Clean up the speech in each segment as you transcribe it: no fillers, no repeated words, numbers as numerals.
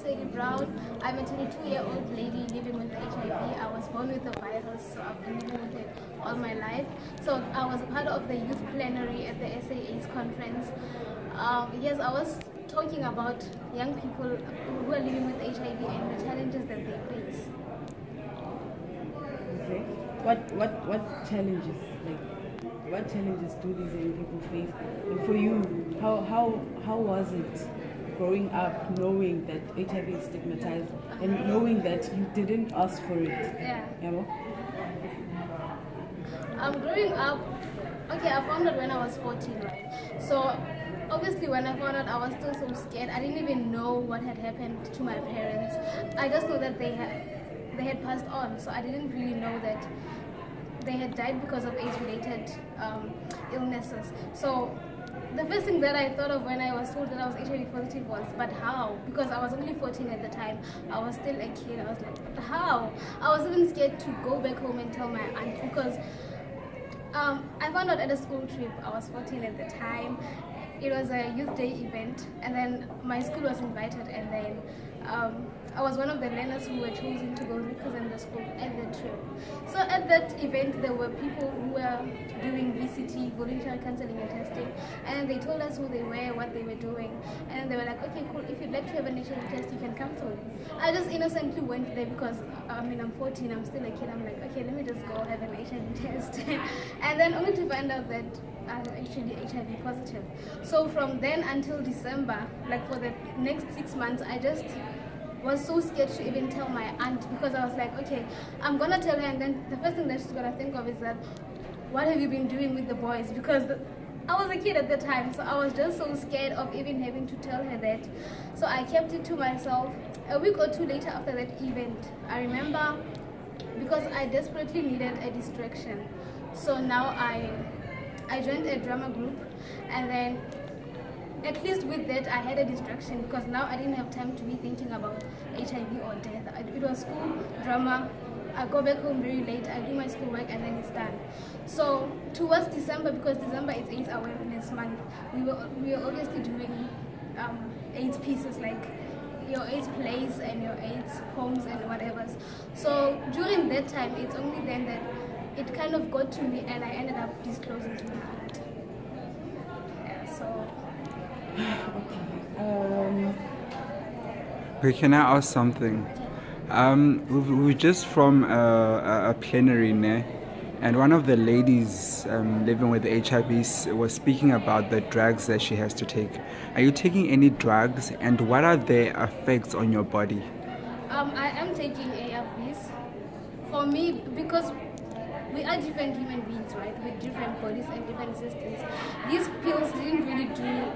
Sadie Brown. I'm a 22-year-old lady living with HIV. I was born with the virus, so I've been living with it all my life. So I was part of the youth plenary at the SABC conference. Yes, I was talking about young people who are living with HIV and the challenges that they face. Okay. What challenges? Like, what challenges do these young people face? And for you, how was it growing up knowing that HIV is stigmatized and knowing that you didn't ask for it? Yeah. You know? Growing up, okay, I found out when I was 14, right? So obviously when I found out, I was still so scared. I didn't even know what had happened to my parents. I just know that they had passed on, so I didn't really know that they had died because of AIDS-related illnesses. So the first thing that I thought of when I was told that I was HIV positive was, but how? Because I was only 14 at the time. I was still a kid. I was like, but how? I was even scared to go back home and tell my aunt because I found out at a school trip. I was 14 at the time. It was a youth day event, and then my school was invited, and then I was one of the learners who were chosen to go represent the school at the trip. So at that event, there were people who were doing VCT, voluntary counseling and testing, and they told us who they were, what they were doing, and they were like, okay, cool, if you'd like to have an HIV test, you can come through. I just innocently went there because, I'm 14, I'm still a kid. I'm like, okay, let me just go have an HIV test. And then only to find out that I'm actually HIV positive. So from then until December, like for the next 6 months, I just was so scared to even tell my aunt because I was like, okay, I'm gonna tell her, and then the first thing that she's gonna think of is that, what have you been doing with the boys? Because I was a kid at the time, so I was just so scared of even having to tell her that. So I kept it to myself. A week or two later after that event, I remember, because I desperately needed a distraction. So now I joined a drama group, and then at least with that I had a distraction because now I didn't have time to be thinking about HIV or death. It was school, drama, I go back home very late, I do my schoolwork, and then it's done. So towards December, because December is AIDS awareness month, we were obviously doing AIDS pieces like your AIDS plays and your AIDS homes and whatever. So during that time, it's only then that it kind of got to me, and I ended up disclosing to my aunt. Yeah, so. Okay, can I ask something? We were just from a plenary, and one of the ladies living with HIV was speaking about the drugs that she has to take. Are you taking any drugs, and what are their effects on your body? I am taking ARVs. For me, because we are different human beings, right, with different bodies and different systems. These pills didn't really do.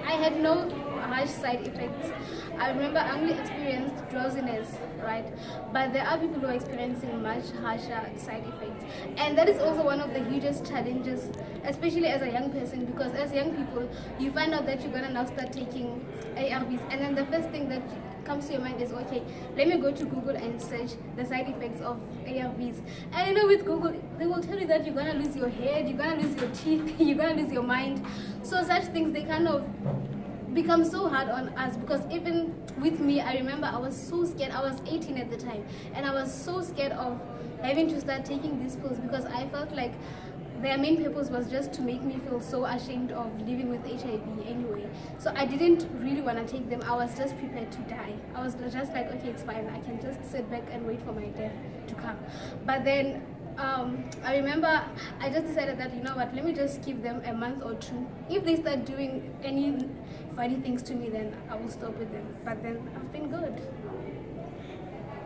I had no harsh side effects. I remember I only experienced drowsiness, right? But there are people who are experiencing much harsher side effects. And that is also one of the hugest challenges, especially as a young person, because as young people, you find out that you're gonna now start taking ARVs, and then the first thing that comes to your mind is, okay, let me go to Google and search the side effects of ARVs. And you know, with Google, they will tell you that you're gonna lose your head, you're gonna lose your teeth, you're gonna lose your mind. So such things, they kind of become so hard on us, because even with me, I remember I was so scared. I was 18 at the time, and I was so scared of having to start taking these pills because I felt like their main purpose was just to make me feel so ashamed of living with HIV anyway. So I didn't really want to take them. I was just prepared to die. I was just like, okay, it's fine. I can just sit back and wait for my death to come. But then I remember I just decided that, you know what, let me just give them a month or two. If they start doing any funny things to me, then I will stop with them. But then I've been good.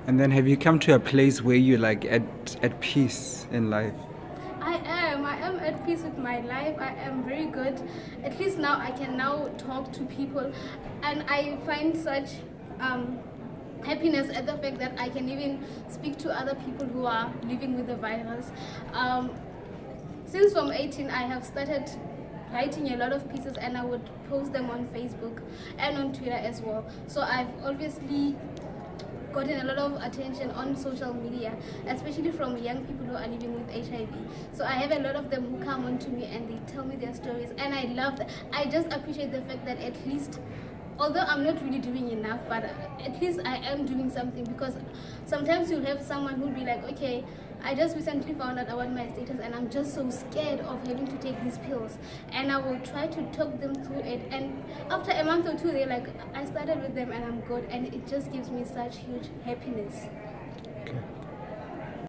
And then have you come to a place where you're like at peace in life? I am at peace with my life. I am very good. At least now I can now talk to people, and I find such happiness at the fact that I can even speak to other people who are living with the virus. Since from 18, I have started writing a lot of pieces, and I would post them on Facebook and on Twitter as well. So I've obviously gotten a lot of attention on social media, especially from young people who are living with HIV. So I have a lot of them who come on to me and they tell me their stories, and I love that. I just appreciate the fact that at least although I'm not really doing enough, but at least I am doing something, because sometimes you'll have someone who'll be like, okay, I just recently found out about my status and I'm just so scared of having to take these pills, and I will try to talk them through it, and after a month or two they're like, I started with them and I'm good, and it just gives me such huge happiness. Okay.